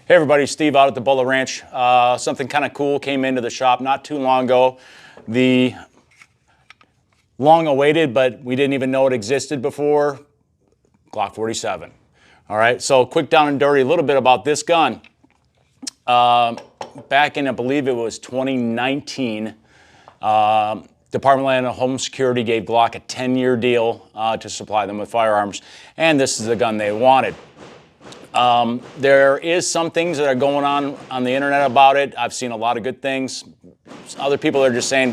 Hey everybody, Steve out at the Bullet Ranch. Something kind of cool came into the shop not too long ago. The long awaited, but we didn't even know it existed before, Glock 47. All right, so quick down and dirty, a little bit about this gun. Back in, I believe it was 2019, Department of Land and Home Security gave Glock a 10-year deal to supply them with firearms, and this is the gun they wanted. There is some things that are going on the internet about it. I've seen a lot of good things. Other people are just saying,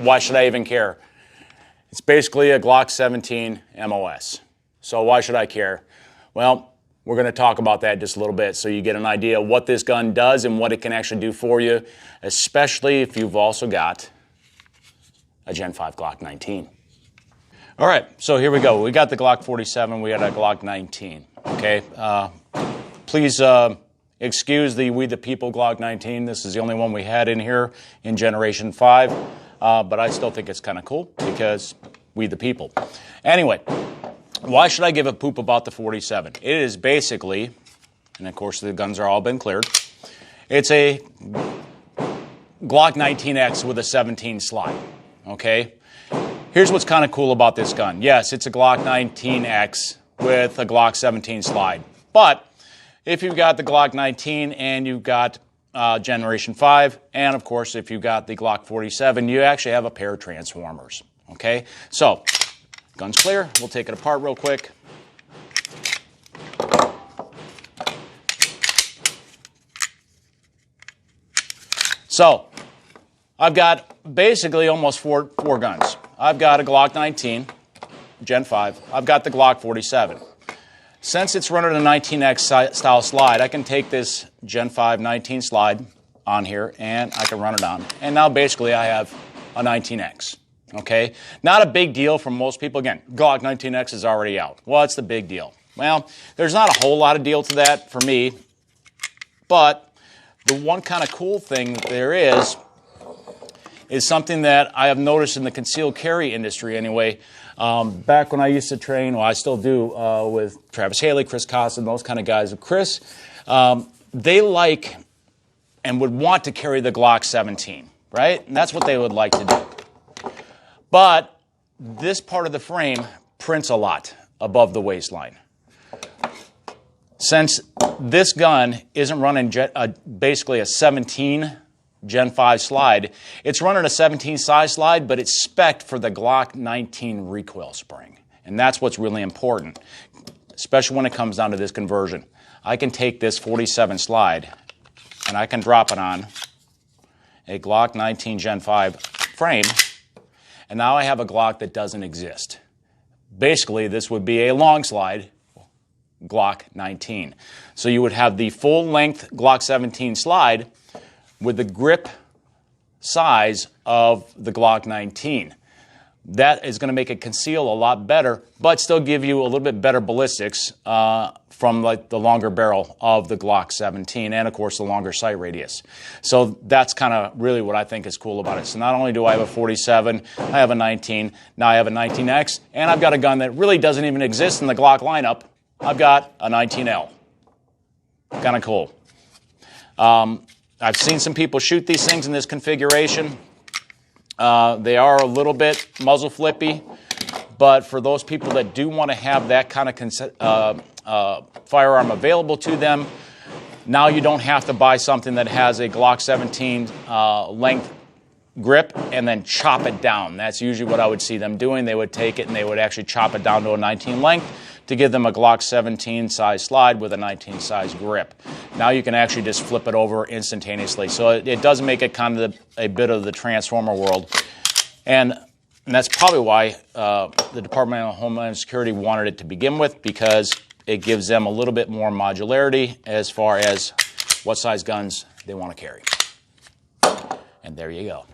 why should I even care? It's basically a Glock 17 MOS. So why should I care? Well, we're going to talk about that just a little bit so you get an idea of what this gun does and what it can actually do for you, especially if you've also got a Gen 5 Glock 19. All right, so here we go. We got the Glock 47, we got a Glock 19. Okay, please excuse the We the People Glock 19. This is the only one we had in here in Generation 5, but I still think it's kind of cool because we the people. Anyway, why should I give a poop about the 47? It is basically, and of course the guns are all been cleared, it's a Glock 19X with a 17 slide, okay? Here's what's kind of cool about this gun. Yes, it's a Glock 19X with a Glock 17 slide. But if you've got the Glock 19 and you've got Generation 5, and of course if you've got the Glock 47, you actually have a pair of transformers. Okay? So, gun's clear. We'll take it apart real quick. So, I've got basically almost four guns. I've got a Glock 19, Gen 5. I've got the Glock 47. Since it's running a 19X style slide, I can take this Gen 5 19 slide on here and I can run it on. And now basically I have a 19X. Okay? Not a big deal for most people. Again, Glock 19X is already out. What's the big deal? Well, there's not a whole lot of deal to that for me. But the one kind of cool thing that there is something that I have noticed in the concealed carry industry anyway. Back when I used to train, well, I still do, with Travis Haley, Chris Costa, and those kind of guys. Chris, they like and would want to carry the Glock 17, right? And that's what they would like to do. But this part of the frame prints a lot above the waistline. Since this gun isn't running basically a 17 Gen 5 slide, it's running a 17 size slide, but it's spec'd for the Glock 19 recoil spring. And that's what's really important, especially when it comes down to this conversion. I can take this 47 slide and I can drop it on a Glock 19 Gen 5 frame, and now I have a Glock that doesn't exist. Basically, this would be a long slide Glock 19. So you would have the full length Glock 17 slide with the grip size of the Glock 19. That is going to make it conceal a lot better, but still give you a little bit better ballistics from like the longer barrel of the Glock 17 and, of course, the longer sight radius. So that's kind of really what I think is cool about it. So not only do I have a 47, I have a 19, now I have a 19X, and I've got a gun that really doesn't even exist in the Glock lineup. I've got a 19L. Kind of cool. I've seen some people shoot these things in this configuration. They are a little bit muzzle flippy, but for those people that do want to have that kind of firearm available to them, now you don't have to buy something that has a Glock 17 length grip and then chop it down. That's usually what I would see them doing. They would take it and they would actually chop it down to a 19 length to give them a Glock 17 size slide with a 19 size grip. Now you can actually just flip it over instantaneously. So it does make it kind of a bit of the transformer world. And that's probably why the Department of Homeland Security wanted it to begin with, because it gives them a little bit more modularity as far as what size guns they want to carry. And there you go.